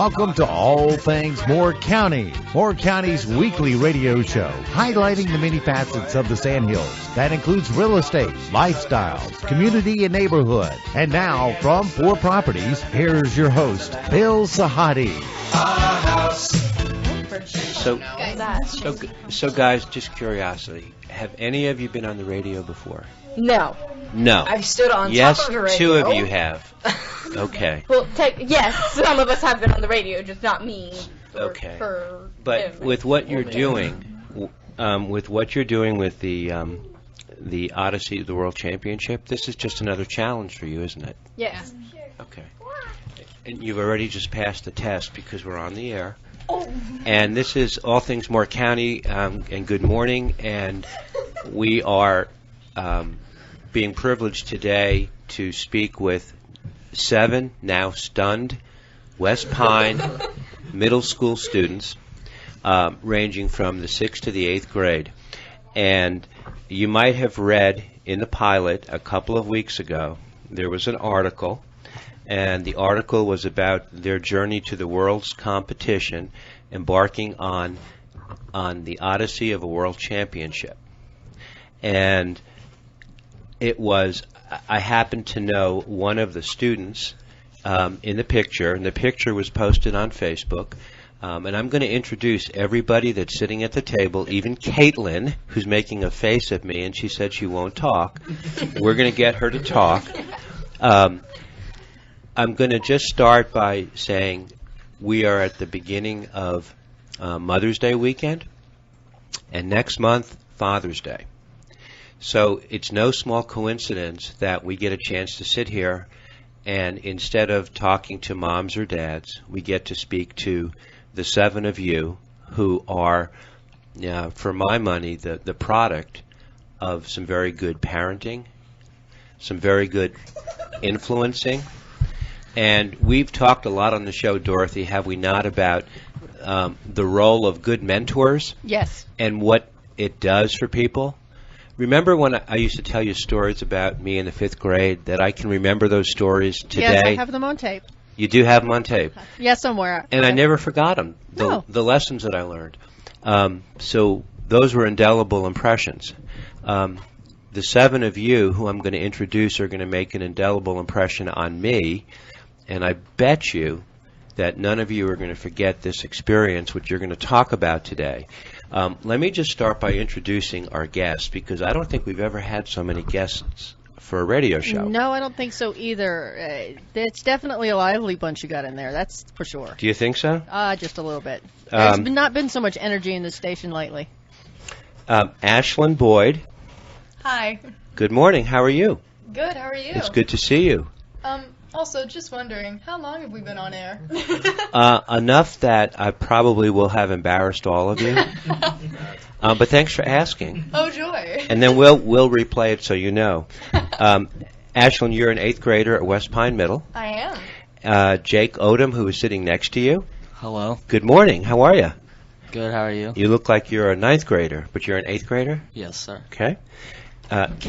Welcome to All Things Moore County, Moore County's weekly radio show, highlighting the many facets of the Sandhills. That includes real estate, lifestyles, community, and neighborhood. And now, from 4 Properties, here's your host, Bill Sahadi. So guys, just curiosity, have any of you been on the radio before? No. No. I've stood on yes, top of the radio. Yes, 2 of you have. Okay. Well, yes, some of us have been on the radio, just not me. Okay. But with what you're doing, with the Odyssey, the World Championship, this is just another challenge for you, isn't it? Yes. Okay. And you've already just passed the test because we're on the air. Oh. And this is All Things Moore County, and good morning. And we are being privileged today to speak with 7 now stunned West Pine middle school students, ranging from the 6th to the 8th grade. And you might have read in the pilot a couple of weeks ago, there was an article, and the article was about their journey to the world's competition, embarking on the Odyssey of a World Championship. And it was, I happened to know one of the students in the picture, and the picture was posted on Facebook. And I'm going to introduce everybody that's sitting at the table, even Caitlin, who's making a face at me, and she said she won't talk. We're going to get her to talk. I'm going to just start by saying we are at the beginning of Mother's Day weekend, and next month, Father's Day. So it's no small coincidence that we get a chance to sit here, and instead of talking to moms or dads, we get to speak to the 7 of you who are, for my money, the product of some very good parenting, some very good influencing. And we've talked a lot on the show, Dorothy, have we not, about the role of good mentors? Yes. And what it does for people? Remember when I used to tell you stories about me in the 5th grade, that I can remember those stories today? Yes, I have them on tape. You do have them on tape? Yes, somewhere. And I never forgot them, the lessons that I learned. So those were indelible impressions. The 7 of you who I'm going to introduce are going to make an indelible impression on me, and I bet you that none of you are going to forget this experience, which you're going to talk about today. Let me just start by introducing our guests, because I don't think we've ever had so many guests for a radio show. No, I don't think so either. It's definitely a lively bunch you got in there, that's for sure. Do you think so? Just a little bit. There's not been so much energy in the station lately. Ashlyn Boyd. Hi. Good morning. How are you? Good. How are you? It's good to see you. Also, just wondering, how long have we been on air? Enough that I probably will have embarrassed all of you. But thanks for asking. Oh, joy. And then we'll replay it so you know. Ashlyn, you're an 8th grader at West Pine Middle. I am. Jake Odom, who is sitting next to you. Hello. Good morning. How are you? Good. How are you? You look like you're a 9th grader, but you're an 8th grader? Yes, sir. Okay.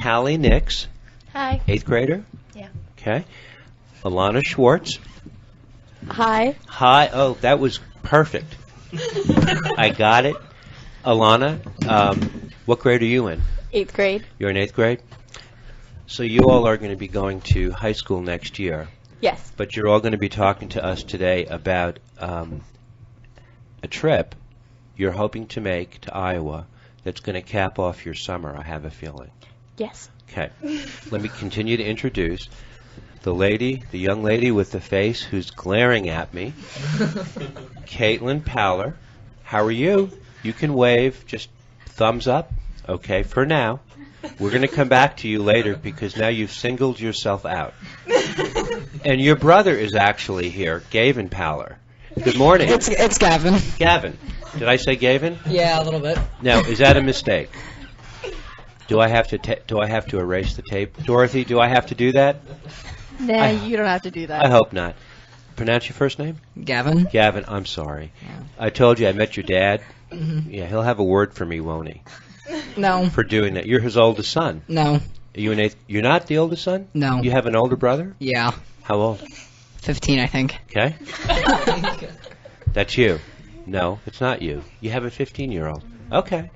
Callie Nix. Hi. 8th grader? Yeah. Okay. Alana Schwartz. Hi. Hi. Oh, that was perfect. I got it. Alana, what grade are you in? 8th grade. You're in 8th grade? So you all are going to be going to high school next year. Yes. But you're all going to be talking to us today about a trip you're hoping to make to Iowa that's going to cap off your summer, I have a feeling. Yes. Okay. Let me continue to introduce the young lady with the face who's glaring at me, Caitlin Powler. How are you? You can wave, just thumbs up. Okay, for now. We're going to come back to you later because now you've singled yourself out. And your brother is actually here, Gavin Powler. Good morning. It's Gavin. Gavin. Did I say Gavin? Yeah, a little bit. Now, is that a mistake? Do I have to erase the tape? Dorothy, do I have to do that? Nah, you don't have to do that. I hope not. Pronounce your first name? Gavin. Gavin, I'm sorry. Yeah. I told you I met your dad. Mm-hmm. Yeah, he'll have a word for me, won't he? No. For doing that. You're his oldest son. No. You're not the oldest son? No. You have an older brother? Yeah. How old? 15, I think. Okay. That's you. No, it's not you. You have a 15-year-old. Okay.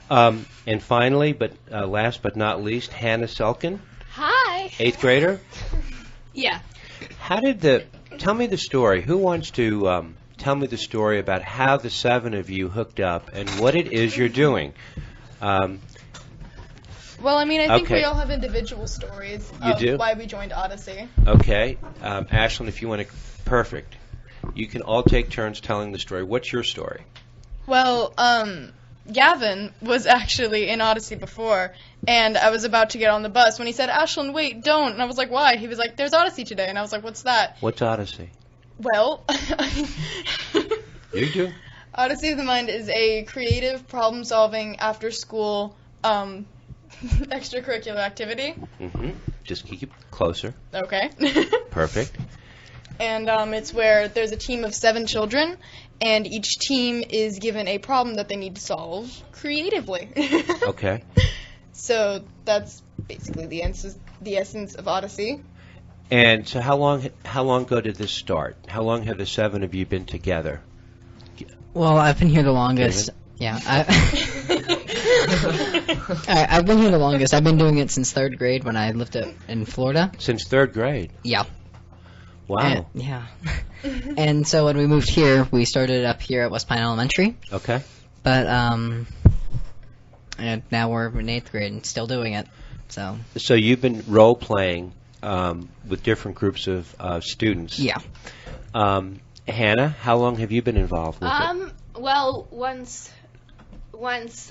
And finally, but last but not least, Hannah Selkin, Hi. 8th grader. Yeah. Tell me the story. Who wants to tell me the story about how the 7 of you hooked up and what it is you're doing? Well, I mean, I think Okay. we all have individual stories You of do? why we joined Odyssey. Okay. Ashlyn, if you want to, perfect. You can all take turns telling the story. What's your story? Well, Gavin was actually in Odyssey before, and I was about to get on the bus when he said, Ashlyn, wait, don't. And I was like, why? He was like, there's Odyssey today. And I was like, what's that? What's Odyssey? Well, You do. Odyssey of the Mind is a creative, problem-solving, after-school extracurricular activity. Mm-hmm. Just keep it closer. Okay. Perfect. And it's where there's a team of 7 children, and each team is given a problem that they need to solve creatively. Okay. So that's basically the essence of Odyssey. And so how long ago did this start? How long have the 7 of you been together? Well, I've been here the longest. Yeah. I've been here the longest. I've been doing it since 3rd grade when I lived in Florida. Since 3rd grade. Yeah. Wow. Yeah. And so when we moved here, we started up here at West Pine Elementary. Okay. But and now we're in 8th grade and still doing it. So So you've been role playing with different groups of students. yeah. Hannah, how long have you been involved with it? Well, once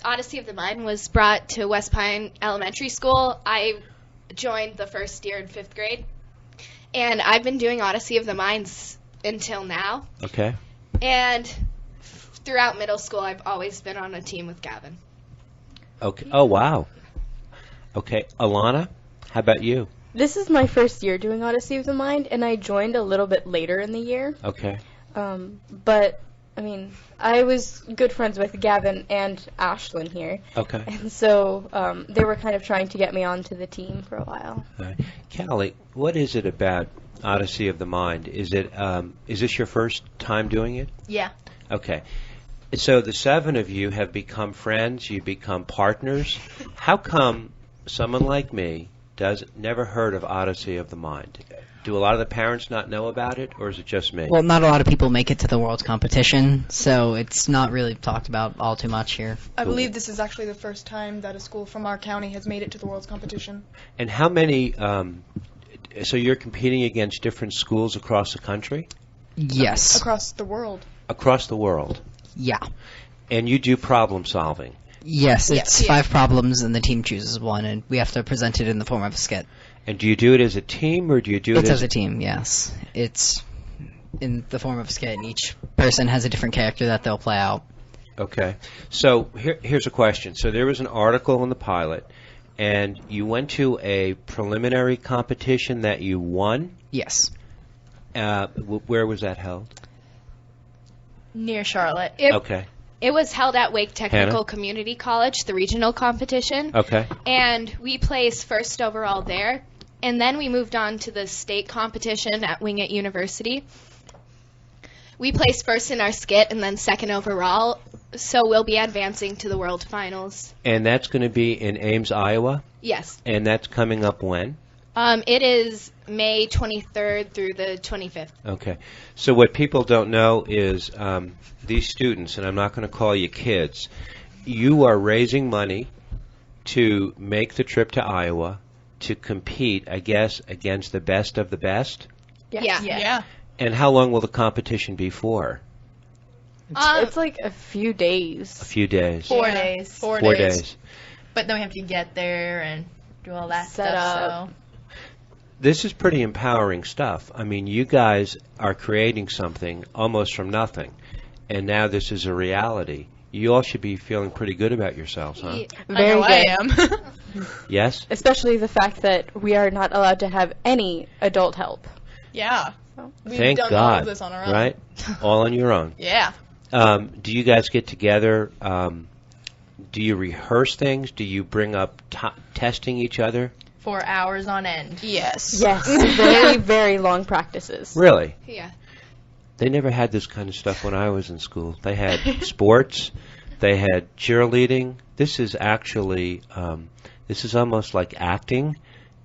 Odyssey of the Mind was brought to West Pine Elementary School, I joined the first year in 5th grade. And I've been doing Odyssey of the Minds until now. Okay. And throughout middle school, I've always been on a team with Gavin. Okay. Oh, wow. Okay. Alana, how about you? This is my first year doing Odyssey of the Mind, and I joined a little bit later in the year. Okay. But, I mean, I was good friends with Gavin and Ashlyn here. Okay. And so they were kind of trying to get me onto the team for a while. All right. Callie, what is it about Odyssey of the Mind? Is this your first time doing it? Yeah. Okay. So the 7 of you have become friends, you become partners. How come someone like me never heard of Odyssey of the Mind? Do a lot of the parents not know about it, or is it just me? Well, not a lot of people make it to the World's competition, so it's not really talked about all too much here. I believe this is actually the first time that a school from our county has made it to the World's competition. And how many, so you're competing against different schools across the country? Yes. Across the world. Across the world. Yeah. And you do problem solving. Yes, it's Yeah. 5 problems and the team chooses one, and we have to present it in the form of a skit. And do you do it as a team, or do you do it It's as as a team, yes. It's in the form of a skit, and each person has a different character that they'll play out. Okay. So here's a question. So there was an article in the pilot, and you went to a preliminary competition that you won. Yes. Where was that held? Near Charlotte. It, Okay. it was held at Wake Technical Hannah? Community College, the regional competition. Okay. And we placed first overall there. And then we moved on to the state competition at Wingate University. We placed first in our skit and then second overall. So we'll be advancing to the world finals. And that's going to be in Ames, Iowa, Yes. and that's coming up when? It is May 23rd through the 25th. Okay. So what people don't know is these students, and I'm not going to call you kids, you are raising money to make the trip to Iowa to compete, I guess, against the best of the best? Yeah. Yeah. And how long will the competition be for? It's like a few days. A few days. 4 Yeah. days. 4 4 days. days. But then we have to get there and do all that Set stuff. up. So This is pretty empowering stuff. I mean, you guys are creating something almost from nothing, and now this is a reality. You all should be feeling pretty good about yourselves, huh? Very I know good. I am. Yes? Especially the fact that we are not allowed to have any adult help. Yeah. We've Thank done God. all of this on our own. Right? All on your own. Yeah. Do you guys get together? Do you rehearse things? Do you bring up testing each other? for hours on end. Yes. Yes, very, very long practices. Really? Yeah. They never had this kind of stuff when I was in school. They had sports. They had cheerleading. This is actually, this is almost like acting.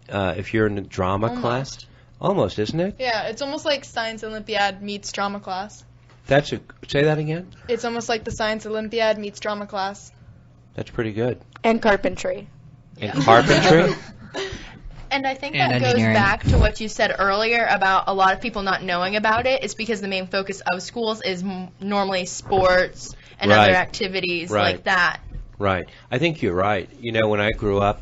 If you're in a drama class. Almost, isn't it? Yeah, it's almost like Science Olympiad meets drama class. Say that again? It's almost like the Science Olympiad meets drama class. That's pretty good. And carpentry. And carpentry? And I think And that goes engineering. back to what you said earlier about a lot of people not knowing about it. It's because the main focus of schools is normally sports and Right. other activities Right. like that. Right. I think you're right. You know, when I grew up,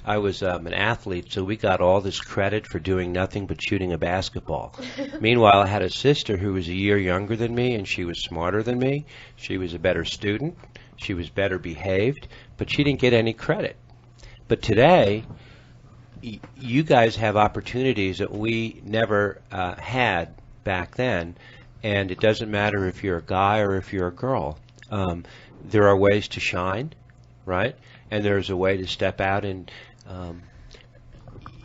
I was an athlete, so we got all this credit for doing nothing but shooting a basketball. Meanwhile, I had a sister who was a year younger than me, and she was smarter than me. She was a better student. She was better behaved, but she didn't get any credit. But today, you guys have opportunities that we never had back then, and it doesn't matter if you're a guy or if you're a girl. There are ways to shine, right? And there's a way to step out, and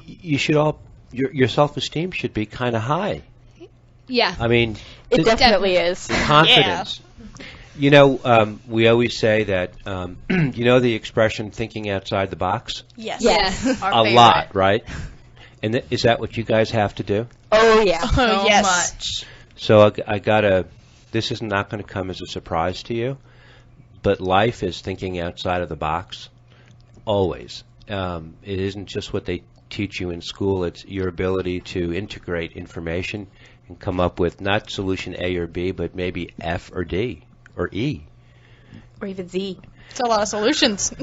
you should all your self-esteem should be kind of high. Yeah. I mean, It definitely is. confidence. You know, we always say that. You know the expression "thinking outside the box." Yes. Yes. Our A favorite. lot, right? And is that what you guys have to do? Oh, yeah. So yes. much. So I gotta. This is not going to come as a surprise to you, but life is thinking outside of the box. Always. It isn't just what they teach you in school. It's your ability to integrate information and come up with not solution A or B, but maybe F or D or E. Or even Z. It's a lot of solutions.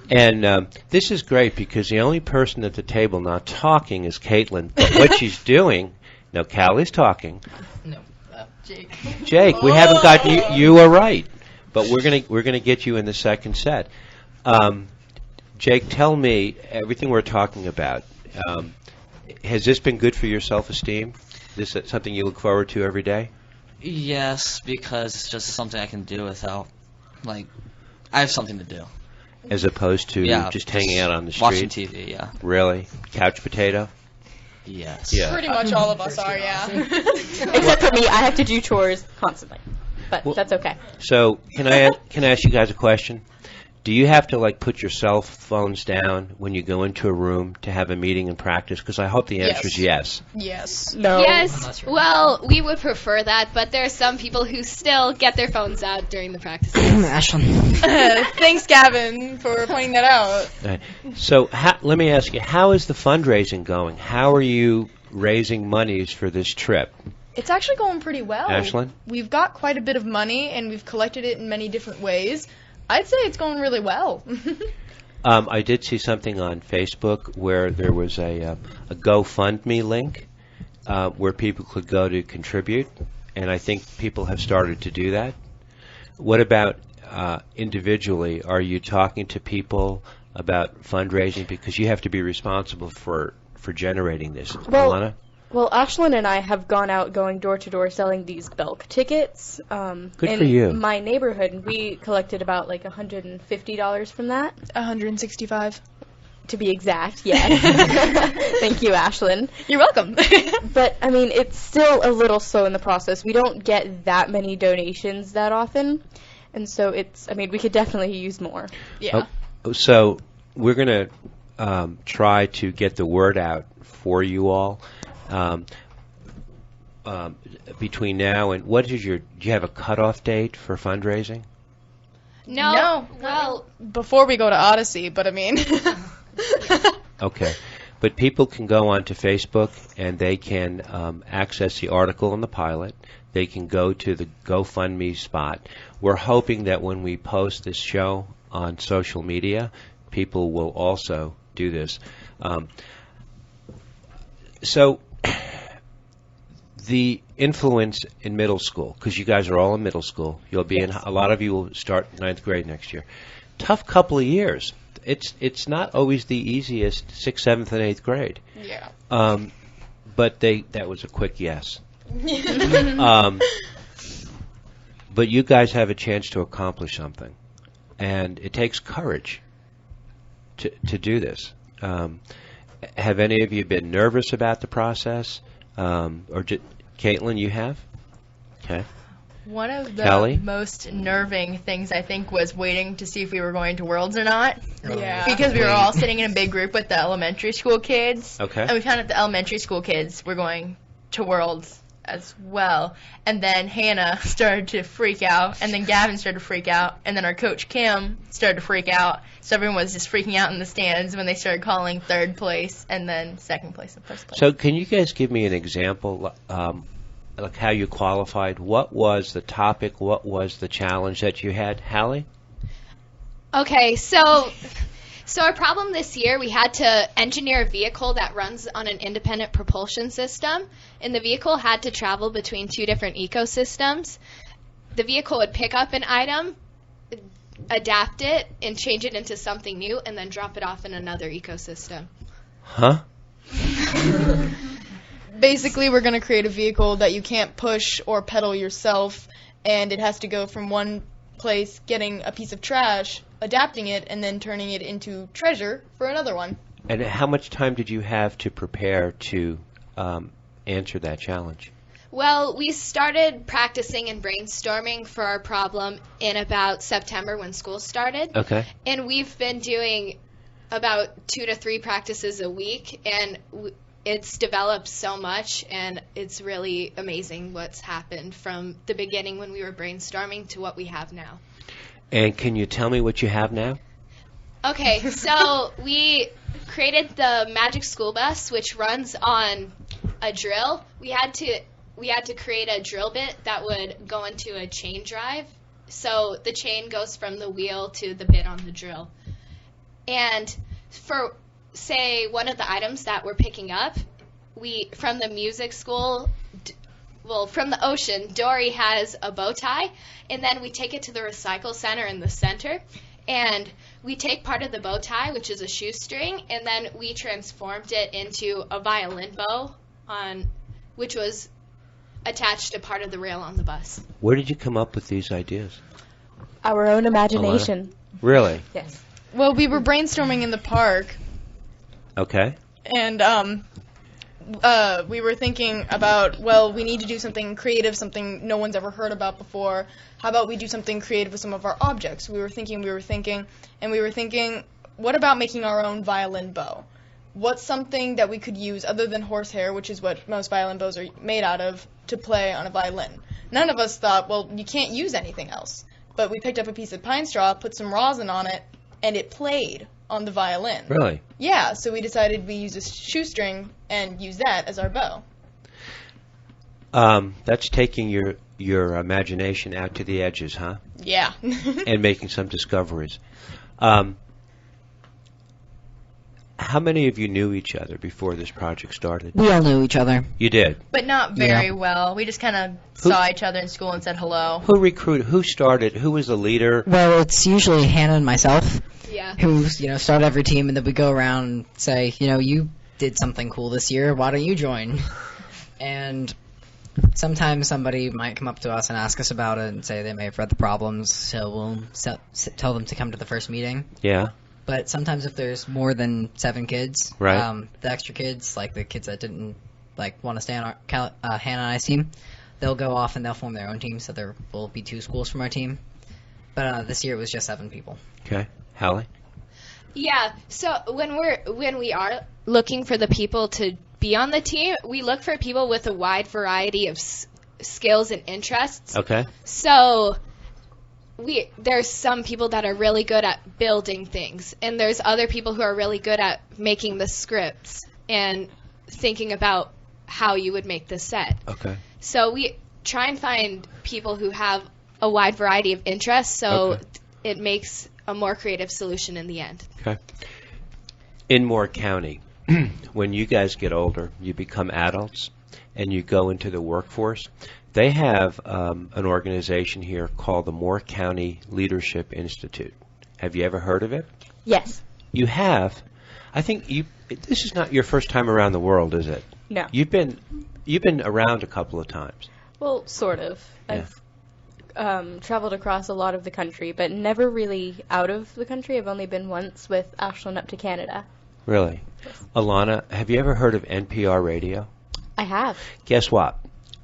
And this is great because the only person at the table not talking is Caitlin. But what she's doing, now Callie's talking. No, Jake. Jake, we haven't got you. You are right, but we're gonna get you in the second set. Jake, tell me everything we're talking about. Has this been good for your self-esteem? This is something you look forward to every day? Yes, because it's just something I can do without, like, I have something to do. As opposed to just hanging out on the street? Watching TV, yeah. Really? Couch potato? Yes. Yeah. Pretty much all of us are, yeah. Except for me, I have to do chores constantly. But Well- that's okay. So, can I ask you guys a question? Do you have to put your cell phones down when you go into a room to have a meeting and practice? Because I hope the answer is yes. Yes. No. I'm Yes. not sure. Well, we would prefer that, but there are some people who still get their phones out during the practices. Ashlyn. Thanks, Gavin, for pointing that out. Right. So let me ask you, how is the fundraising going? How are you raising monies for this trip? It's actually going pretty well. Ashlyn? We've got quite a bit of money, and we've collected it in many different ways. I'd say it's going really well. I did see something on Facebook where there was a GoFundMe link where people could go to contribute, and I think people have started to do that. What about individually? Are you talking to people about fundraising? Because you have to be responsible for generating this. Well, Alana? Well, Ashlyn and I have gone out going door to door selling these bulk tickets. Good in for you. my neighborhood, and we collected about $150 from that, 165. to be exact. Yes. Thank you, Ashlyn. You're welcome. But I mean, it's still a little slow in the process. We don't get that many donations that often, and so we could definitely use more. Yeah. So we're going to try to get the word out for you all. Between now and do you have a cutoff date for fundraising? No. Well, Before we go to Odyssey, but I mean. Okay, but people can go onto Facebook and they can access the article in the pilot. They can go to the GoFundMe spot. We're hoping that when we post this show on social media, people will also do this. So the influence in middle school, because you guys are all in middle school, you'll be in. A lot of you will start ninth grade next year. Tough couple of years. It's not always the easiest, 6th, 7th, and 8th grade. Yeah. But that was a quick yes. But you guys have a chance to accomplish something, and it takes courage to do this. Have any of you been nervous about the process? Caitlin, you have? Okay. One of the Kelly? most nerving things, I think, was waiting to see if we were going to Worlds or not. Yeah. Because we were all sitting in a big group with the elementary school kids. Okay. And we found out the elementary school kids were going to Worlds as well. And then Hannah started to freak out. And then Gavin started to freak out. And then our coach, Kim, started to freak out. So everyone was just freaking out in the stands when they started calling third place and then second place and first place. So can you guys give me an example, like how you qualified? What was the topic? What was the challenge that you had? Hallie? Okay, so our problem this year, we had to engineer a vehicle that runs on an independent propulsion system, and the vehicle had to travel between 2 different ecosystems. The vehicle would pick up an item, adapt it, and change it into something new, and then drop it off in another ecosystem. Huh? Basically, we're going to create a vehicle that you can't push or pedal yourself, and it has to go from one place, getting a piece of trash, adapting it, and then turning it into treasure for another one. And how much time did you have to prepare to answer that challenge? Well, we started practicing and brainstorming for our problem in about September when school started. Okay. And we've been doing about 2 to 3 practices a week, and it's developed so much, and it's really amazing what's happened from the beginning when we were brainstorming to what we have now. And can you tell me what you have now? Okay, so we created the Magic School Bus, which runs on a drill. We had to create a drill bit that would go into a chain drive. So the chain goes from the wheel to the bit on the drill. And for, say, one of the items that we're picking up, from the music school, from the ocean, Dory has a bow tie, and then we take it to the recycle center in the center, and we take part of the bow tie, which is a shoestring, and then we transformed it into a violin bow, which was attached to part of the rail on the bus. Where did you come up with these ideas? Our own imagination. Really? Yes. Well, we were brainstorming in the park, Okay. and we were thinking about, well, we need to do something creative, something no one's ever heard about before. How about we do something creative with some of our objects? We were thinking, what about making our own violin bow? What's something that we could use other than horsehair, which is what most violin bows are made out of, to play on a violin? None of us thought, well, you can't use anything else. But we picked up a piece of pine straw, put some rosin on it, and it played on the violin. Really? Yeah, so we decided we use a shoestring and use that as our bow. That's taking your imagination out to the edges, huh? Yeah. And making some discoveries. How many of you knew each other before this project started? We all knew each other. You did? But not very well. We just kind of saw each other in school and said hello. Who recruited? Who started? Who was the leader? Well, it's usually Hannah and myself Yeah. who, start every team, and then we go around and say, you did something cool this year. Why don't you join? And sometimes somebody might come up to us and ask us about it and say they may have read the problems, so we'll tell them to come to the first meeting. Yeah. But sometimes if there's more than 7 kids, right. The extra kids, like the kids that didn't want to stay on our Hannah and I's team, they'll go off and they'll form their own team. So there will be 2 schools from our team. But this year it was just 7 people. Okay, Hallie. Yeah. So when we are looking for the people to be on the team, we look for people with a wide variety of skills and interests. Okay. So there's some people that are really good at building things, and there's other people who are really good at making the scripts and thinking about how you would make the set. Okay. So we try and find people who have a wide variety of interests, so it makes a more creative solution in the end. Okay. In Moore County, when you guys get older, you become adults, and you go into the workforce, they have an organization here called the Moore County Leadership Institute. Have you ever heard of it? Yes. You have? I think this is not your first time around the world, is it? No. You've been around a couple of times. Well, sort of. Yeah. I've traveled across a lot of the country, but never really out of the country. I've only been once with Ashland up to Canada. Really? Alana, have you ever heard of NPR radio? I have. Guess what?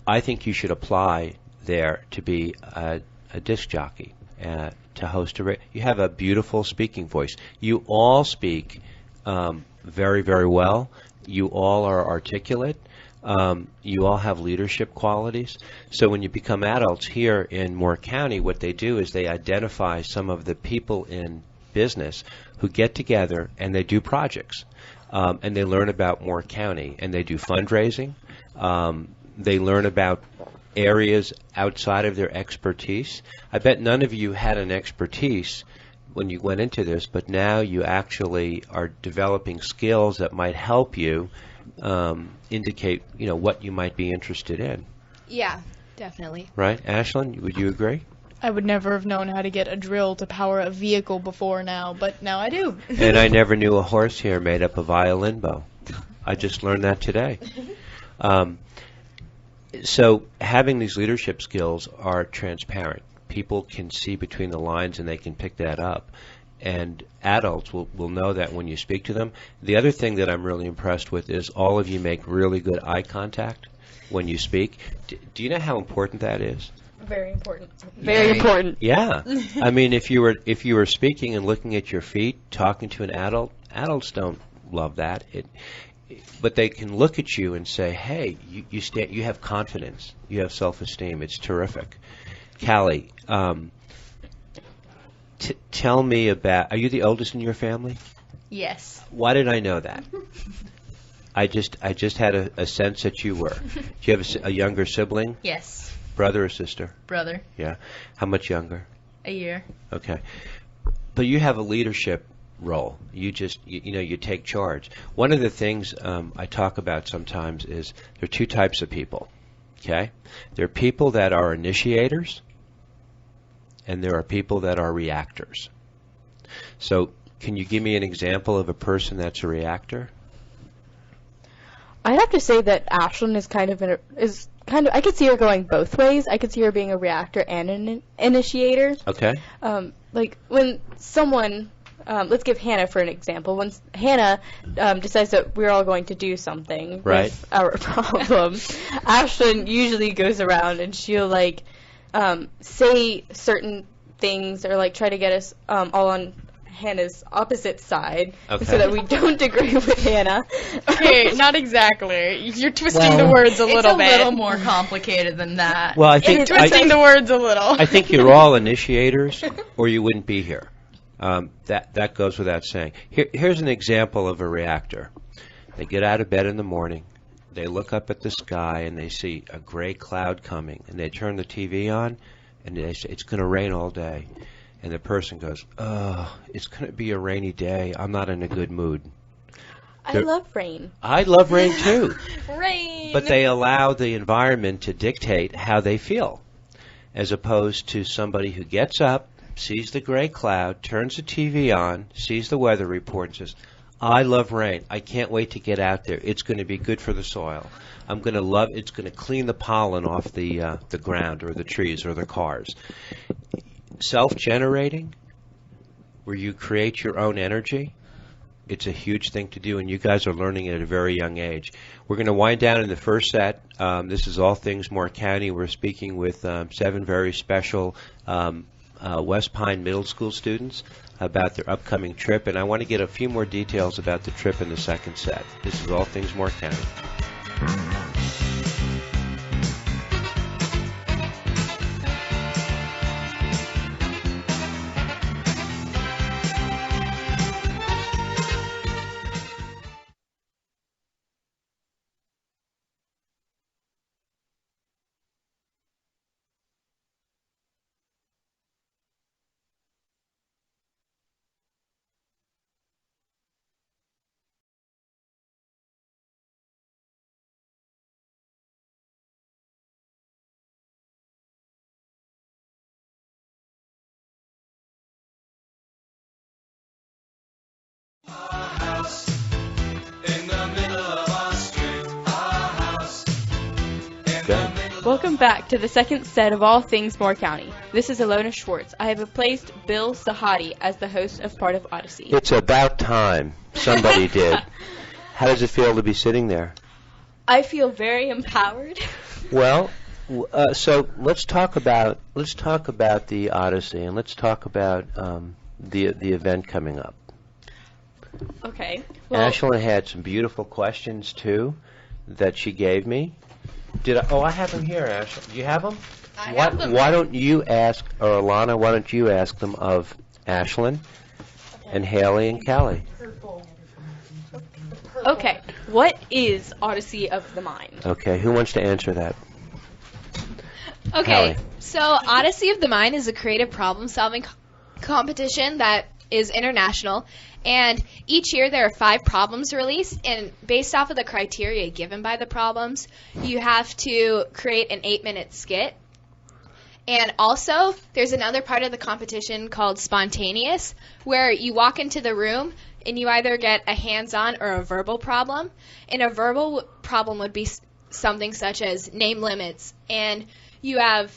I think you should apply there to be a disc jockey, to host a radio. You have a beautiful speaking voice. You all speak very, very well. You all are articulate. You all have leadership qualities. So when you become adults here in Moore County, what they do is they identify some of the people in business who get together and they do projects. And they learn about Moore County, and they do fundraising. They learn about areas outside of their expertise. I bet none of you had an expertise when you went into this, but now you actually are developing skills that might help you indicate, what you might be interested in. Yeah, definitely. Right? Ashlyn, would you agree? I would never have known how to get a drill to power a vehicle before now, but now I do. And I never knew a horsehair made up a violin bow. I just learned that today. So having these leadership skills are transparent. People can see between the lines and they can pick that up. And adults will know that when you speak to them. The other thing that I'm really impressed with is all of you make really good eye contact when you speak. Do you know how important that is? Very important. Very important. Yeah. I mean, if you were speaking and looking at your feet, talking to an adult, adults don't love that. But they can look at you and say, "Hey, you have confidence. You have self-esteem. It's terrific." Callie, tell me about. Are you the oldest in your family? Yes. Why did I know that? I just had a sense that you were. Do you have a younger sibling? Yes. Brother or sister? Brother. Yeah. How much younger? A year. Okay. But you have a leadership role. You you take charge. One of the things I talk about sometimes is there are two types of people. Okay? There are people that are initiators, and there are people that are reactors. So can you give me an example of a person that's a reactor? I'd have to say that Ashlyn is kind of I could see her going both ways. I could see her being a reactor and an initiator. Okay. Like when someone, let's give Hannah for an example. When Hannah decides that we're all going to do something with our problem, Ashlyn usually goes around and she'll say certain things or try to get us all on Hannah's opposite side so that we don't agree with Hannah. Okay, not exactly. You're twisting the words a little bit. It's a little more complicated than that. Well, I think twisting the words a little. I think you're all initiators, or you wouldn't be here. That goes without saying. Here's an example of a reactor. They get out of bed in the morning. They look up at the sky and they see a gray cloud coming, and they turn the TV on, and they say it's going to rain all day. And the person goes, "Oh, it's going to be a rainy day. I'm not in a good mood." I love rain. I love rain too. Rain. But they allow the environment to dictate how they feel, as opposed to somebody who gets up, sees the gray cloud, turns the TV on, sees the weather report, and says, "I love rain. I can't wait to get out there. It's going to be good for the soil. I'm going to love. It's going to clean the pollen off the ground or the trees or the cars." Self-generating, where you create your own energy, it's a huge thing to do, and you guys are learning it at a very young age. We're going to wind down in the first set. This is All Things Moore County. We're speaking with 7 very special West Pine Middle School students about their upcoming trip, and I want to get a few more details about the trip in the second set. This is All Things Moore County. Welcome back to the second set of All Things Moore County. This is Alona Schwartz. I have replaced Bill Sahadi as the host of part of Odyssey. It's about time somebody did. How does it feel to be sitting there? I feel very empowered. Well, so let's talk about the Odyssey, and let's talk about the event coming up. Okay. Well, Ashlyn had some beautiful questions too that she gave me. I have them here, Ashlyn. Do you have them? I have them. Why don't you ask, or Alana, why don't you ask them of Ashlyn and Haley and Callie? okay. What is Odyssey of the Mind? Okay, who wants to answer that? Okay, Hallie. so Odyssey of the Mind is a creative problem-solving competition that is international, and each year there are 5 problems released, and based off of the criteria given by the problems, you have to create an 8-minute skit. And also, there's another part of the competition called Spontaneous, where you walk into the room and you either get a hands-on or a verbal problem. And a verbal problem would be something such as name limits, and you have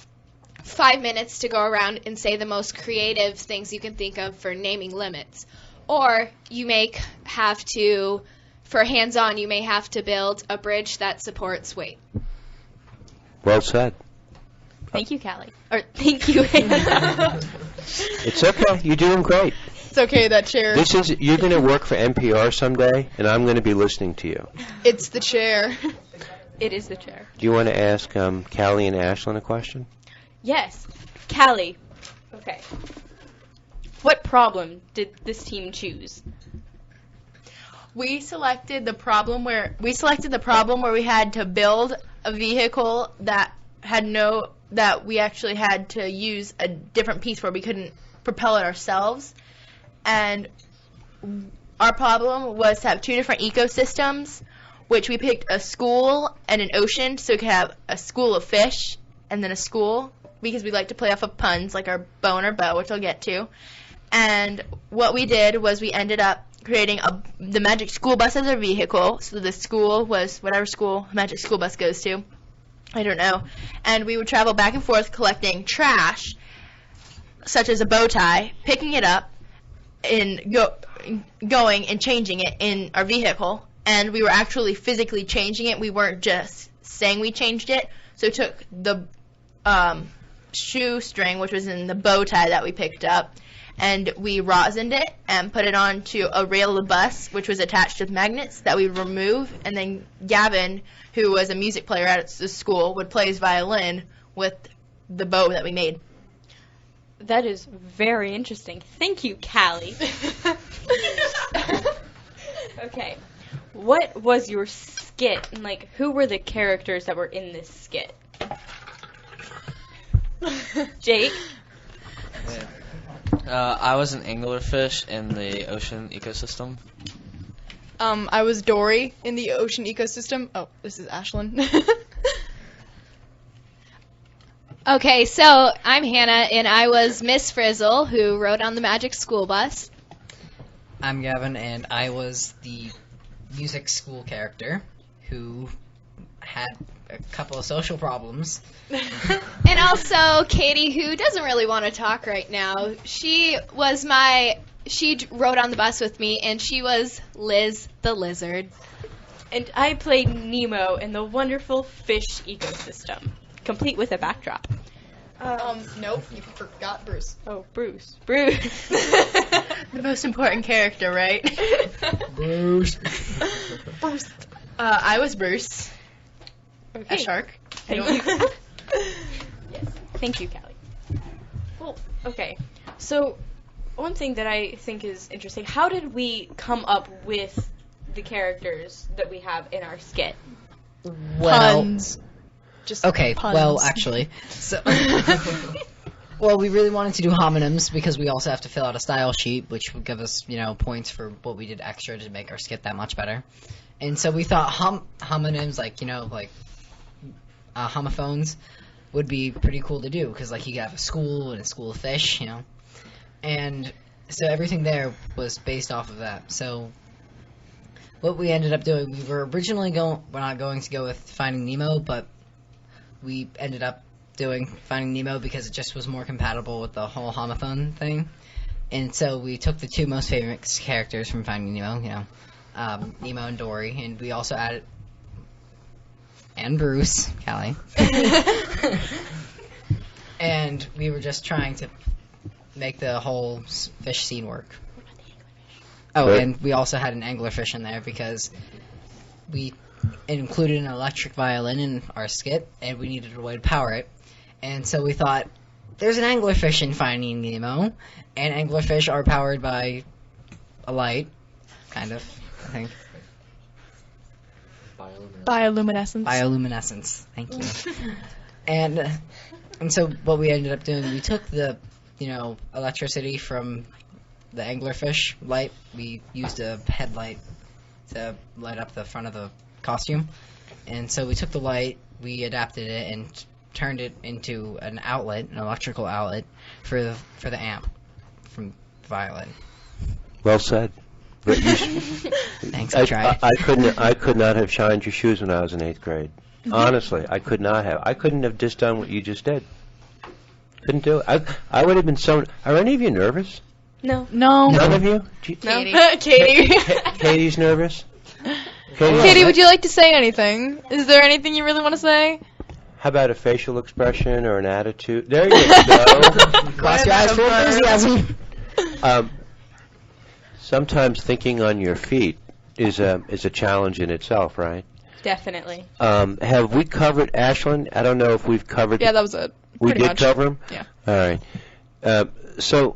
5 minutes to go around and say the most creative things you can think of for naming limits. Or you for hands-on, you may have to build a bridge that supports weight. Well said. Thank you, Callie. Or thank you, Hannah. It's okay. You're doing great. It's okay, that chair. You're going to work for NPR someday, and I'm going to be listening to you. It's the chair. It is the chair. Do you want to ask Callie and Ashlyn a question? Yes. Callie. Okay. What problem did this team choose? We selected the problem where we had to build a vehicle that we actually had to use a different piece where we couldn't propel it ourselves. And our problem was to have 2 different ecosystems, which we picked a school and an ocean, so we could have a school of fish and then a school, because we like to play off of puns, like our bow and our bow, which I'll get to. And what we did was we ended up creating the Magic School Bus as our vehicle. So the school was whatever school Magic School Bus goes to. I don't know. And we would travel back and forth collecting trash, such as a bow tie, picking it up, and going and changing it in our vehicle. And we were actually physically changing it. We weren't just saying we changed it. So we took the shoestring, which was in the bow tie that we picked up, and we rosined it and put it onto a rail of the bus, which was attached with magnets that we would remove. And then Gavin, who was a music player at the school, would play his violin with the bow that we made. That is very interesting. Thank you, Callie. Okay. What was your skit, and who were the characters that were in this skit? Jake? I was an anglerfish in the ocean ecosystem. I was Dory in the ocean ecosystem. Oh, this is Ashlyn. Okay, so I'm Hannah, and I was Miss Frizzle, who rode on the Magic School Bus. I'm Gavin, and I was the music school character who had a couple of social problems. And also Katie, who doesn't really want to talk right now. She rode on the bus with me, and she was Liz the lizard. And I played Nemo in the wonderful fish ecosystem, complete with a backdrop. Nope, you forgot Bruce. Oh, Bruce. The most important character, right? Bruce. Bruce. I was Bruce. Okay. A shark. Thank you. Yes. Thank you, Callie. Well, okay. So, one thing that I think is interesting, how did we come up with the characters that we have in our skit? Well, Puns. Just okay, puns. well, actually, so, well, we really wanted to do homonyms because we also have to fill out a style sheet, which would give us, points for what we did extra to make our skit that much better. And so we thought homonyms, homophones, would be pretty cool to do because, you have a school and a school of fish, and so everything there was based off of that. So what we ended up doing, we were originally we're not going to go with Finding Nemo, but we ended up doing Finding Nemo because it just was more compatible with the whole homathon thing. And so we took the two most famous characters from Finding Nemo, Nemo and Dory, and we also added, and Bruce, Callie. And we were just trying to make the whole fish scene work. Oh, Right. and we also had an anglerfish in there because we included an electric violin in our skit, and we needed a way to power it. And so we thought, there's an anglerfish in Finding Nemo, and anglerfish are powered by a light, kind of, I think. Bioluminescence. Bioluminescence. Thank you. and so what we ended up doing, we took the, electricity from the anglerfish light. We used a headlight to light up the front of the costume. And so we took the light, we adapted it, and turned it into an outlet, an electrical outlet, for the amp from the violin. Well said. But you Thanks, I tried. I could not have shined your shoes when I was in 8th grade. Honestly, I could not have. I couldn't have just done what you just did. Couldn't do it. I would have been so... Are any of you nervous? No. None of you? Katie. Katie's nervous? Katie, would you like to say anything? Is there anything you really want to say? How about a facial expression or an attitude? There you go. Cross your eyes for enthusiasm. Sometimes thinking on your feet is a challenge in itself, right? Definitely. Have we covered Ashlyn? I don't know if we've covered... Yeah, that was it. We Pretty did much. cover them? Yeah. All right. So,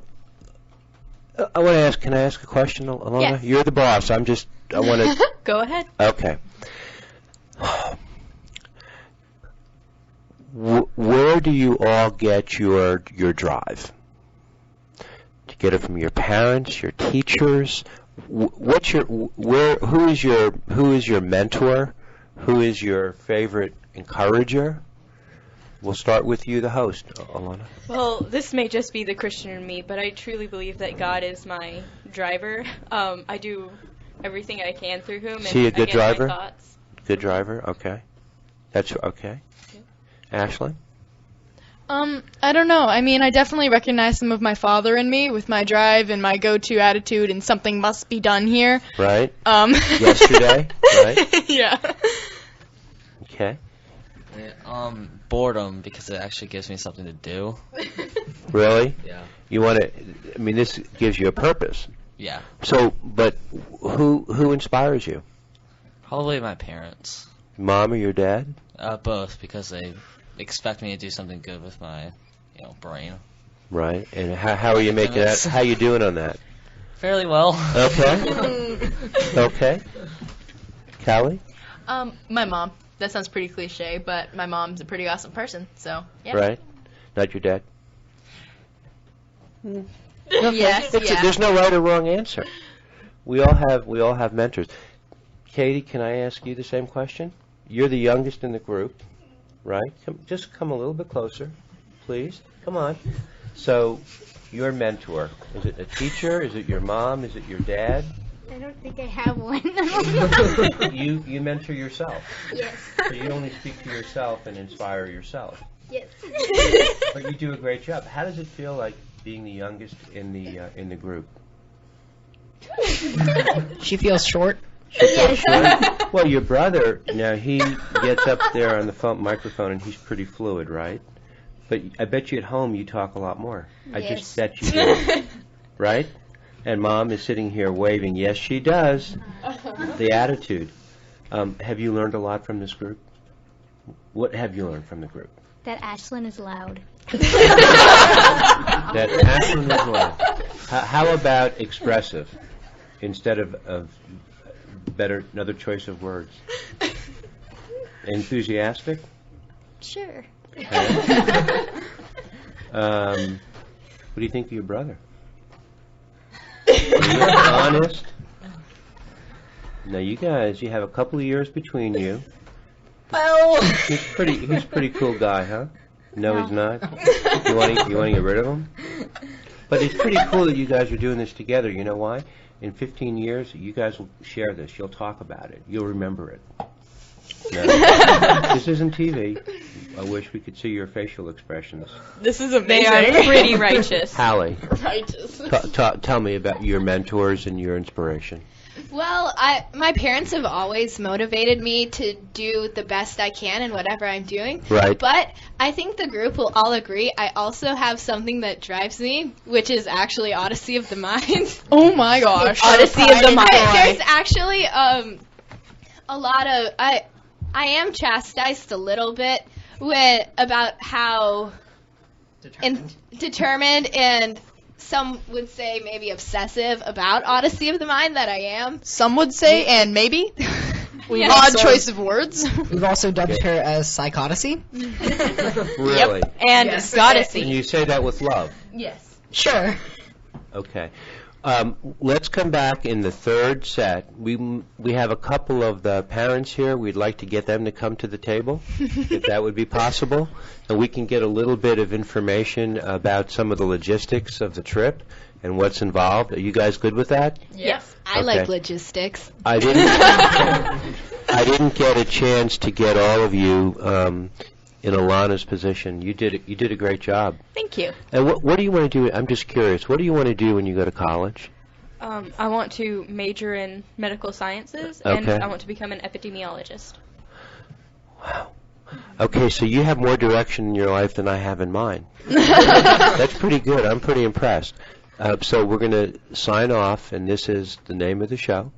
I want to ask, can I ask a question, Alona? Yes. You're the boss. I want to... Go ahead. Okay. Where do you all get your drive? Do you get it from your parents, your teachers? What's your who is your mentor? Who is your favorite encourager? We'll start with you, the host, Alana. Well, this may just be the Christian in me, but I truly believe that God is my driver. I do everything I can through Him. Is he a and good I get my driver? thoughts. Good driver. Okay. That's okay. Ashley? I don't know. I mean, I definitely recognize some of my father in me with my drive and my go-to attitude and something must be done here. Right. Yesterday. Right. Yeah. Okay. Boredom, because it actually gives me something to do. Really? Yeah. You want to? I mean, this gives you a purpose. Yeah. So, but who inspires you? Probably my parents. Mom or your dad? Both, because they expect me to do something good with my, brain. Right. And how are you making that? How you doing on that? Fairly well. Okay. Okay. Callie? My mom. That sounds pretty cliche, but my mom's a pretty awesome person, so yeah. Right. Not your dad? Yes, yeah. There's no right or wrong answer. We all have mentors. Katie, can I ask you the same question? You're the youngest in the group, right? Just come a little bit closer, please. Come on. So, your mentor, is it a teacher? Is it your mom? Is it your dad? I don't think I have one. You mentor yourself. Yes. So you only speak to yourself and inspire yourself. Yes. But you do a great job. How does it feel like being the youngest in the group? She feels short. Yes. Well, your brother, now he gets up there on the microphone and he's pretty fluid, right? But I bet you at home you talk a lot more. I Yes. just bet you do. Right? And Mom is sitting here waving, yes, she does. The attitude. Have you learned a lot from this group? What have you learned from the group? That Ashlyn is loud. That Ashlyn is loud. How about expressive instead of better, another choice of words? Enthusiastic? Sure. Okay. What do you think of your brother? Honest? Now you guys, you have a couple of years between you. Well, He's a pretty cool guy, huh? No, he's not. You want to get rid of him? But it's pretty cool that you guys are doing this together. You know why? In 15 years, you guys will share this. You'll talk about it. You'll remember it. No. This isn't TV. I wish we could see your facial expressions. This is They amazing. are pretty righteous. Hallie, Righteous. tell me about your mentors and your inspiration. Well, my parents have always motivated me to do the best I can in whatever I'm doing. Right. But I think the group will all agree I also have something that drives me, which is actually Odyssey of the Mind. Oh my gosh. Odyssey of the Mind. There's actually a lot of I am chastised a little bit about how determined and some would say maybe obsessive about Odyssey of the Mind that I am. Some would say, and maybe. We've Odd also- choice of words. We've also dubbed her as Psychodyssey. Really? And Yes. Odyssey. And you say that with love. Yes. Sure. Okay. Let's come back in the third set. We have a couple of the parents here. We'd like to get them to come to the table, if that would be possible. And we can get a little bit of information about some of the logistics of the trip and what's involved. Are you guys good with that? Yes. I Okay. like logistics. I didn't get a chance to get all of you in Alana's position. You did a great job. Thank you. And what do you want to do? I'm just curious. What do you want to do when you go to college? I want to major in medical sciences, and Okay. I want to become an epidemiologist. Wow. Okay, so you have more direction in your life than I have in mine. That's pretty good. I'm pretty impressed. So we're going to sign off, and this is the name of the show.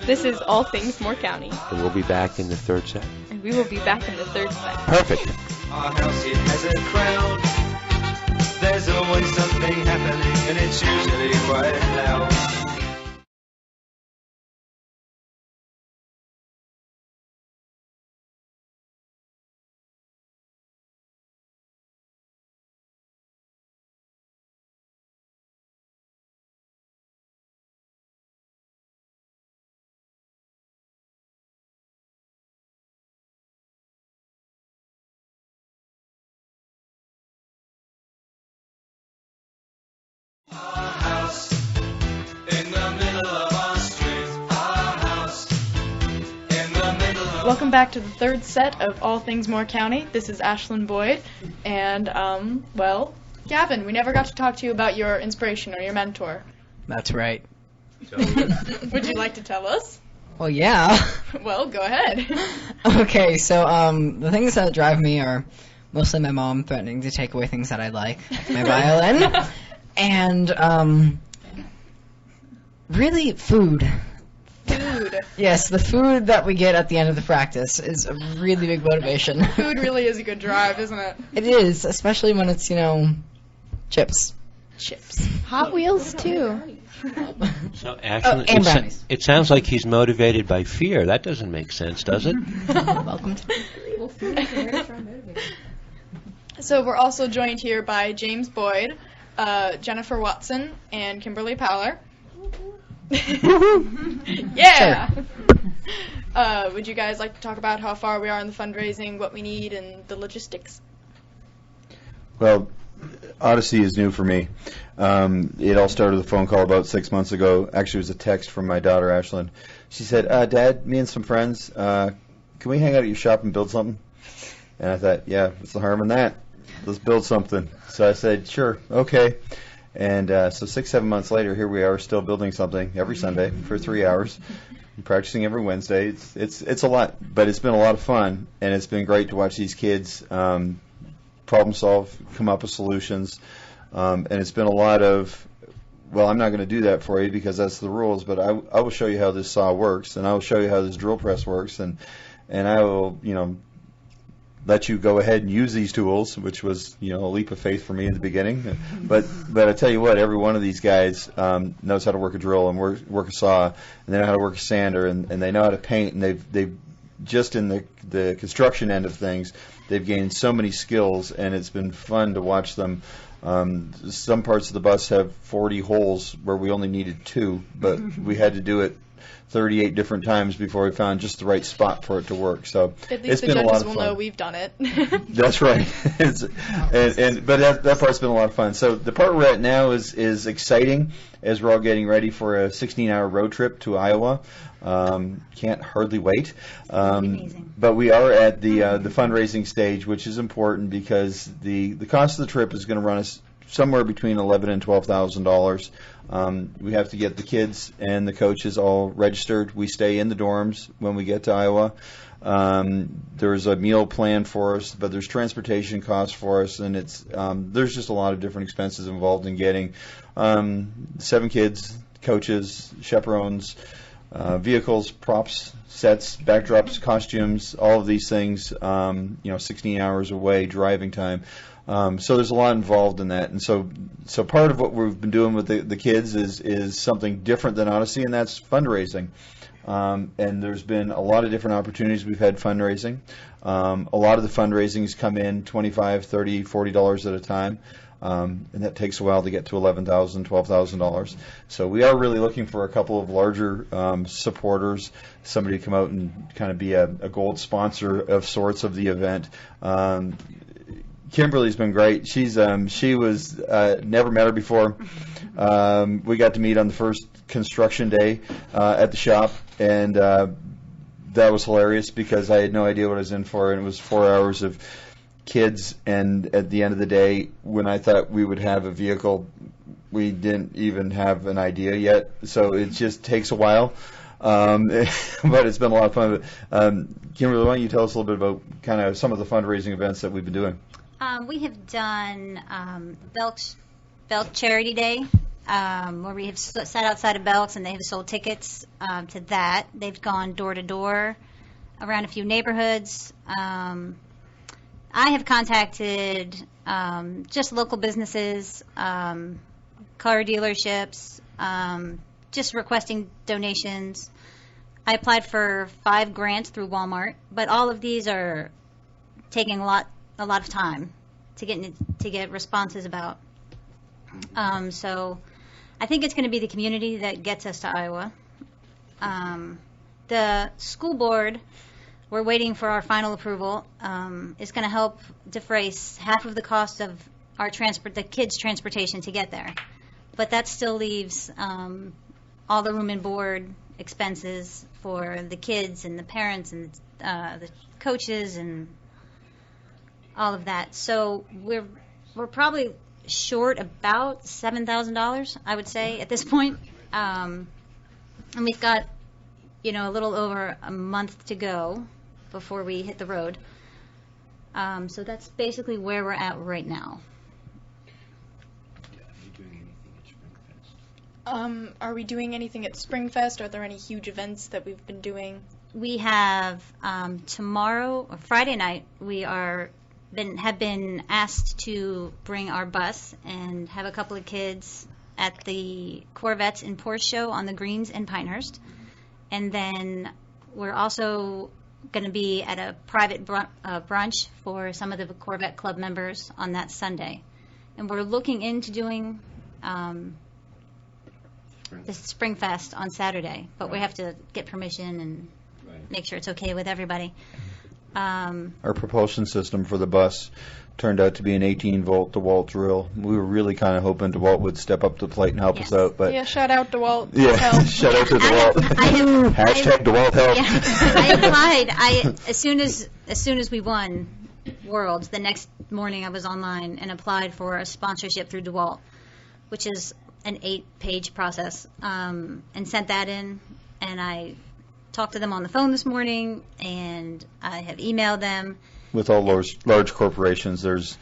This is All Things Moore County, And we'll be back in the third set. and we will be back in the third set. Perfect. Our house, it has a crowd. There's always something happening, and it's usually quite loud. Our house in the middle of our street. Our house in the middle of Welcome back to the third set of All Things Moore County. This is Ashlyn Boyd, and well, Gavin, we never got to talk to you about your inspiration or your mentor. That's right. Would you like to tell us? Well, yeah. Well, go ahead. Okay, so the things that drive me are mostly my mom threatening to take away things that I like, my violin, and really food. Food. Yes, the food that we get at the end of the practice is a really big motivation. Food really is a good drive, isn't it? It is, especially when it's, chips. Chips. Hot Wheels too. So, Ashley, and brownies. it sounds like he's motivated by fear. That doesn't make sense, does it? Welcome to So we're also joined here by James Boyd, Jennifer Watson, and Kimberly Powler. Yeah! Would you guys like to talk about how far we are in the fundraising, what we need, and the logistics? Well, Odyssey is new for me. It all started with a phone call about 6 months ago. Actually, it was a text from my daughter, Ashlyn. She said, Dad, me and some friends, can we hang out at your shop and build something? And I thought, yeah, what's the harm in that? Let's build something. So I said, sure, okay. And so 6-7 months later, here we are still building something every Sunday for 3 hours, practicing every Wednesday. It's a lot, but it's been a lot of fun, and it's been great to watch these kids problem solve, come up with solutions, and it's been a lot of, well, I'm not going to do that for you because that's the rules, but I will show you how this saw works, and I will show you how this drill press works, and I will, let you go ahead and use these tools, which was, a leap of faith for me in the beginning. But I tell you what, every one of these guys knows how to work a drill and work a saw, and they know how to work a sander, and they know how to paint, and they've just in the construction end of things, they've gained so many skills, and it's been fun to watch them. Some parts of the bus have 40 holes where we only needed 2, but we had to do it 38 different times before we found just the right spot for it to work. So At it's least the been a lot judges of will fun. know we've done it. That's right. But that part's been a lot of fun. So the part we're at now is exciting as we're all getting ready for a 16-hour road trip to Iowa. Can't hardly wait. But we are at the fundraising stage, which is important because the cost of the trip is going to run us somewhere between $11,000 and $12,000. We have to get the kids and the coaches all registered. We stay in the dorms when we get to Iowa. There's a meal plan for us, but there's transportation costs for us, and there's just a lot of different expenses involved in getting 7 kids, coaches, chaperones, vehicles, props, sets, backdrops, costumes, all of these things. 16 hours away, driving time. So there's a lot involved in that, and so part of what we've been doing with the kids is something different than Odyssey, and that's fundraising. And there's been a lot of different opportunities we've had fundraising. A lot of the fundraisings come in $25, $30, $40 at a time, and that takes a while to get to $11,000, $12,000. So we are really looking for a couple of larger supporters, somebody to come out and kind of be a gold sponsor of sorts of the event. Kimberly's been great. She was never met her before. We got to meet on the first construction day at the shop, and that was hilarious because I had no idea what I was in for, and it was 4 hours of kids, and at the end of the day, when I thought we would have a vehicle, we didn't even have an idea yet, so it just takes a while. But it's been a lot of fun. Kimberly, why don't you tell us a little bit about kind of some of the fundraising events that we've been doing? We have done Belk's Charity Day, where we have sat outside of Belk's and they have sold tickets to that. They've gone door to door around a few neighborhoods. I have contacted just local businesses, car dealerships, just requesting donations. I applied for 5 grants through Walmart, but all of these are taking a lot of time to get responses about. So I think it's going to be the community that gets us to Iowa. The school board, we're waiting for our final approval, is going to help defray half of the cost of the kids' transportation to get there. But that still leaves all the room and board expenses for the kids and the parents and the coaches and all of that. So we're probably short about $7,000, I would say, at this point. And we've got, a little over a month to go before we hit the road. So that's basically where we're at right now. Are we doing anything at Springfest? Are there any huge events that we've been doing? We have tomorrow, or Friday night, we have been asked to bring our bus and have a couple of kids at the Corvettes and Porsche show on the Greens in Pinehurst. And then we're also going to be at a private brunch for some of the Corvette Club members on that Sunday. And we're looking into doing the Springfest on Saturday, but we have to get permission and make sure it's okay with everybody. Our propulsion system for the bus turned out to be an 18-volt DeWalt drill. We were really kind of hoping DeWalt would step up to the plate and help us out, but yeah, shout out DeWalt. yeah, shout out to DeWalt. Hashtag DeWalt help. Yeah, I applied. As soon as we won Worlds, the next morning I was online and applied for a sponsorship through DeWalt, which is an 8-page process, and sent that in, and I talked to them on the phone this morning, and I have emailed them. With all large corporations, there's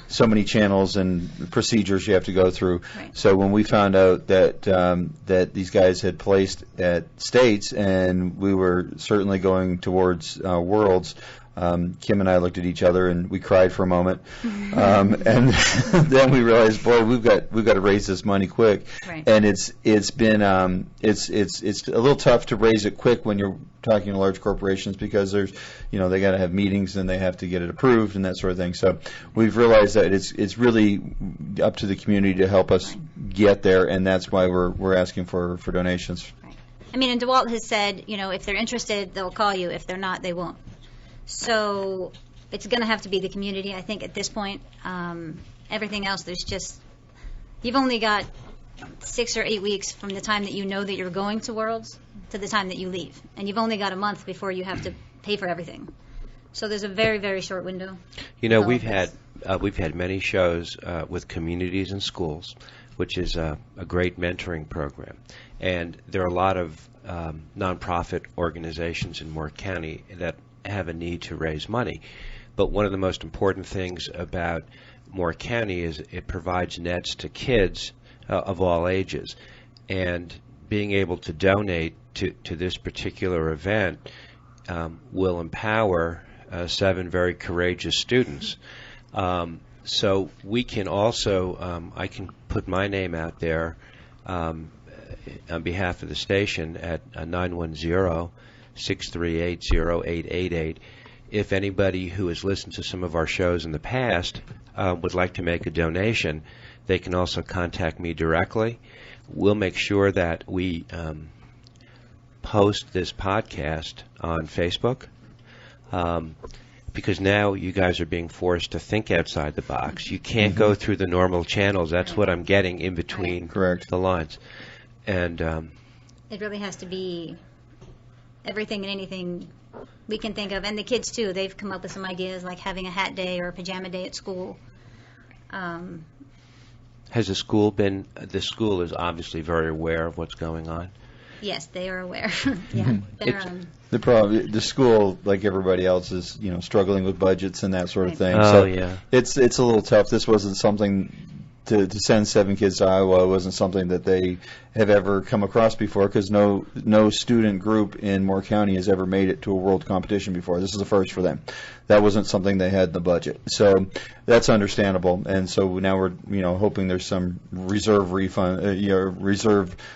so many channels and procedures you have to go through. Right. So when we found out that these guys had placed at states, and we were certainly going towards Worlds, Kim and I looked at each other and we cried for a moment, and then we realized, boy, we've got to raise this money quick. Right. And it's a little tough to raise it quick when you're talking to large corporations, because there's they got to have meetings and they have to get it approved and that sort of thing. So we've realized that it's really up to the community to help us get there, and that's why we're asking for donations. I mean, and DeWalt has said, if they're interested, they'll call you. If they're not, they won't. So it's going to have to be the community, I think, at this point. Everything else, you've only got 6 or 8 weeks from the time that you know that you're going to Worlds to the time that you leave. And you've only got a month before you have to pay for everything. So there's a very, very short window. We've had many shows with communities and schools, which is a great mentoring program. And there are a lot of nonprofit organizations in Moore County that have a need to raise money. But one of the most important things about Moore County is it provides nets to kids of all ages. And being able to donate to this particular event will empower 7 very courageous students. So we can also, I can put my name out there on behalf of the station at 910-638-0888. If anybody who has listened to some of our shows in the past would like to make a donation, they can also contact me directly. We'll make sure that we post this podcast on Facebook. Because now you guys are being forced to think outside the box. You can't go through the normal channels. That's what I'm getting in between the lines. And it really has to be everything and anything we can think of. And the kids, too, they've come up with some ideas like having a hat day or a pajama day at school. Has the school is obviously very aware of what's going on? Yes, they are aware. Yeah. The school, like everybody else, is struggling with budgets and that sort of thing. Oh, so yeah. It's a little tough. This wasn't something to send 7 kids to Iowa. It wasn't something that they have ever come across before, because no student group in Moore County has ever made it to a world competition before. This is the first for them. That wasn't something they had in the budget, so that's understandable. And so now we're hoping there's some reserve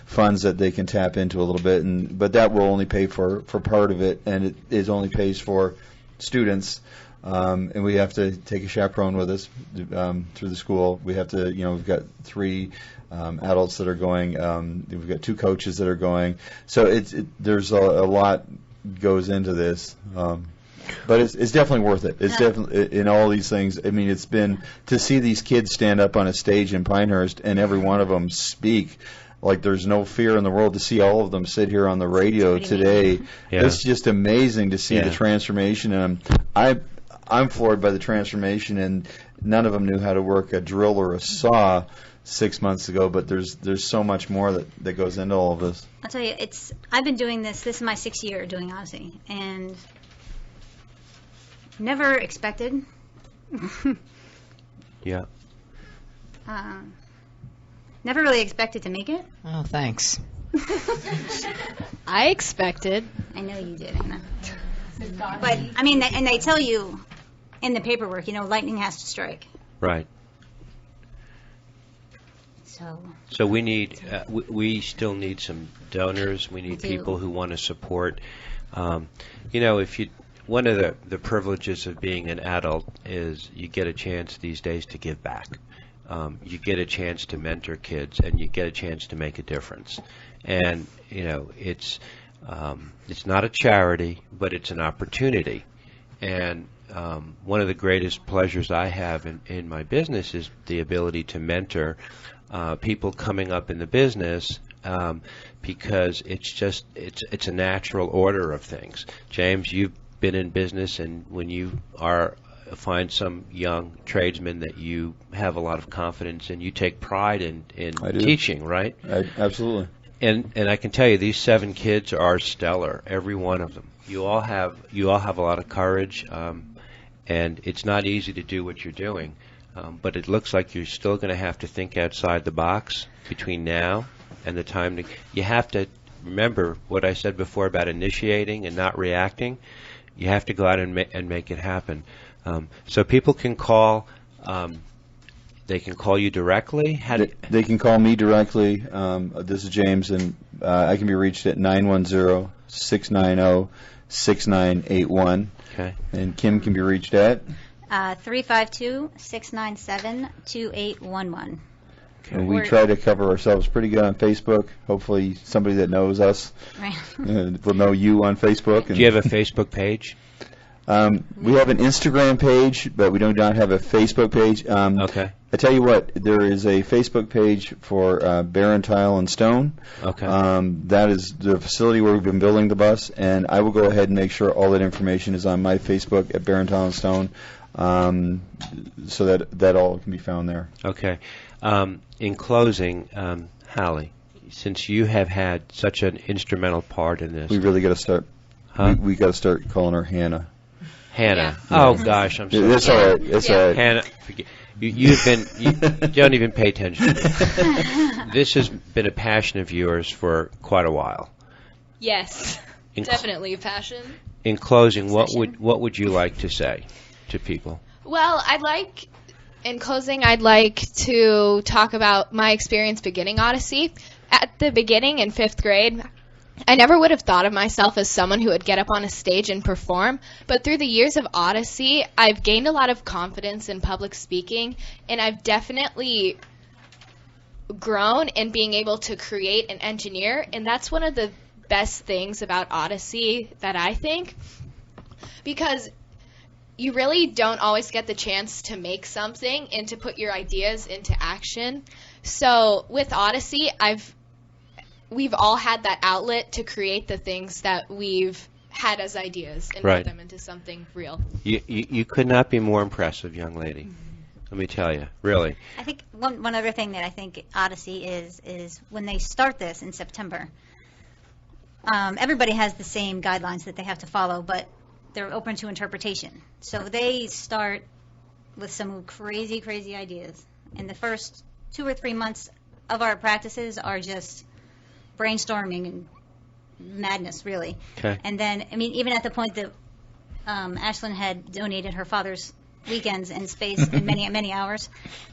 funds that they can tap into a little bit, but that will only pay for part of it, and it is only pays for students. And we have to take a chaperone with us through the school. We have to, we've got 3 adults that are going. We've got 2 coaches that are going. So there's a lot goes into this. But it's definitely worth it. It's definitely in all these things. I mean, it's been to see these kids stand up on a stage in Pinehurst and every one of them speak like there's no fear in the world. To see all of them sit here on the radio today, it's just amazing to see the transformation. And I'm floored by the transformation, and none of them knew how to work a drill or a saw 6 months ago, but there's so much more that goes into all of this. I'll tell you, I've been doing this is my 6th year doing Odyssey, and never expected. Yeah. Never really expected to make it. Oh, thanks. I expected. I know you did, Anna. But, I mean, and they tell you in the paperwork, lightning has to strike. Right. So we need, we still need some donors. We need people who want to support. One of the privileges of being an adult is you get a chance these days to give back. You get a chance to mentor kids, and you get a chance to make a difference. And it's not a charity, but it's an opportunity. And one of the greatest pleasures I have in my business is the ability to mentor people coming up in the business, because it's a natural order of things. James, you've been in business, and when you find some young tradesman that you have a lot of confidence in, you take pride in teaching, right? Absolutely. And I can tell you, these 7 kids are stellar, every one of them. You all have a lot of courage, and it's not easy to do what you're doing. But it looks like you're still going to have to think outside the box between now and the time you have to remember what I said before about initiating and not reacting. You have to go out and make it happen. So people can call. They can call you directly. They can call me directly. This is James, and I can be reached at 910-690-6981. Okay. And Kim can be reached at 352-697-2811. And we try to cover ourselves pretty good on Facebook. Hopefully somebody that knows us Right. will know you on Facebook. Do you have a Facebook page? We have an Instagram page, but we do not have a Facebook page. Okay. I tell you what, there is a Facebook page for Barron Tile and Stone. Okay. That is the facility where we've been building the bus, and I will go ahead and make sure all that information is on my Facebook at Barron Tile and Stone, so that all can be found there. Okay. In closing, Hallie, since you have had such an instrumental part in this, We really got to start. Huh? We got to start calling her Hannah. Hannah. Yeah. Oh gosh, I'm sorry. It's all right. It's all right. Hannah, forget. You don't even pay attention to me. This has been a passion of yours for quite a while. Yes, definitely a passion. In closing, what would you like to say to people? Well, in closing, I'd like to talk about my experience beginning Odyssey. At the beginning in 5th grade, I never would have thought of myself as someone who would get up on a stage and perform, but through the years of Odyssey, I've gained a lot of confidence in public speaking, and I've definitely grown in being able to create and engineer, and that's one of the best things about Odyssey that I think, because you really don't always get the chance to make something and to put your ideas into action. So with Odyssey, we've all had that outlet to create the things that we've had as ideas and Right. put them into something real. You could not be more impressive, young lady. Let me tell you, really. I think one other thing that I think Odyssey is when they start this in September, everybody has the same guidelines that they have to follow, but they're open to interpretation. So they start with some crazy, crazy ideas. And the first 2 or 3 months of our practices are just brainstorming and madness, really. Okay. And then, I mean, even at the point that Ashlyn had donated her father's weekends and space and many hours,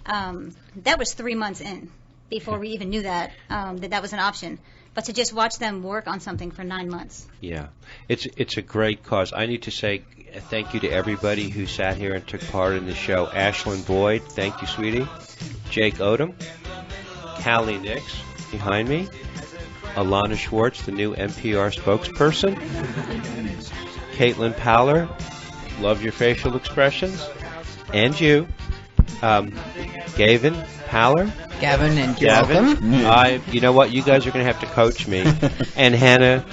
that was 3 months in before we even knew that was an option. But to just watch them work on something for 9 months. Yeah, it's a great cause. I need to say thank you to everybody who sat here and took part in the show. Ashlyn Boyd, thank you, sweetie. Jake Odom, Callie Nix behind me, Alana Schwartz, the new NPR spokesperson, Caitlin Powler, love your facial expressions, and you, Gavin Powler. Gavin and Gavin. You know what? You guys are going to have to coach me. And Hannah,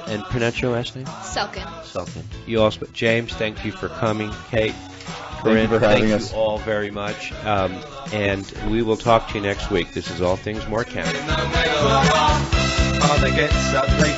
and pronounce your last name? Selkin. Selkin. You also, James, thank you for coming. Kate, Thank you for having us. Thank you all very much. And we will talk to you next week. This is All Things More County. Father gets up late